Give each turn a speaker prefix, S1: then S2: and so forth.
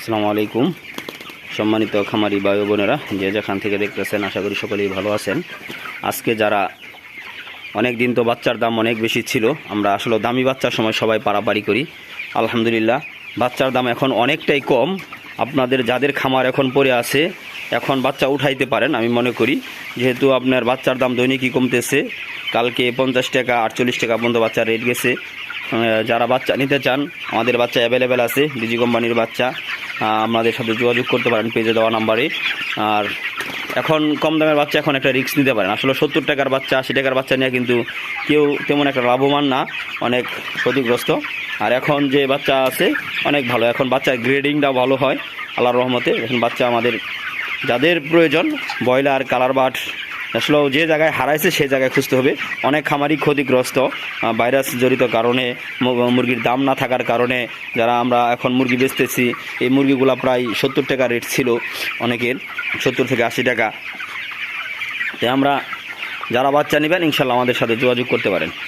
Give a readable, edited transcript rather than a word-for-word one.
S1: আসসালামু আলাইকুম সম্মানিত খামারি ভাই বোনেরা, যে যেখান থেকে দেখতেছেন আশা করি সকলেই ভালো আছেন। আজকে যারা অনেক দিন তো বাচ্চার দাম অনেক বেশি ছিল, আমরা আসলে দামি বাচ্চার সময় সবাই পারাপারি করি। আলহামদুলিল্লাহ বাচ্চার দাম এখন অনেকটাই কম। আপনাদের যাদের খামার এখন পড়ে আছে এখন বাচ্চা উঠাইতে পারেন আমি মনে করি, যেহেতু আপনার বাচ্চার দাম দৈনিকই কমতেছে। কালকে 50 টাকা 48 টাকা পর্যন্ত বাচ্চার রেট গেছে। যারা বাচ্চা নিতে চান আমাদের বাচ্চা অ্যাভেলেবেল আছে, ডিজি কোম্পানির বাচ্চা। আমাদের সাথে যোগাযোগ করতে পারেন পেজে দেওয়া নাম্বারে। আর এখন কম দামের বাচ্চা এখন একটা রিস্ক নিতে পারেন। আসলে 70 টাকার বাচ্চা 80 টাকার বাচ্চা নিয়ে কিন্তু কেউ তেমন একটা লাভবান না, অনেক ক্ষতিগ্রস্ত। আর এখন যে বাচ্চা আছে অনেক ভালো, এখন বাচ্চার গ্রেডিংটাও ভালো হয় আল্লাহর রহমতে। এখন বাচ্চা আমাদের যাদের প্রয়োজন ব্রয়লার কালার বাট আসলে যে জায়গায় হারাইছে সেই জায়গায় খুঁজতে হবে। অনেক খামারই ক্ষতিগ্রস্ত ভাইরাস জড়িত কারণে, মুরগির দাম না থাকার কারণে। যারা আমরা এখন মুরগি বেচতেছি এই মুরগিগুলো প্রায় 70 টাকা রেট ছিল অনেকের, 70 থেকে 80 টাকা। তাই আমরা যারা বাচ্চা নেবেন ইনশাল্লাহ আমাদের সাথে যোগাযোগ করতে পারেন।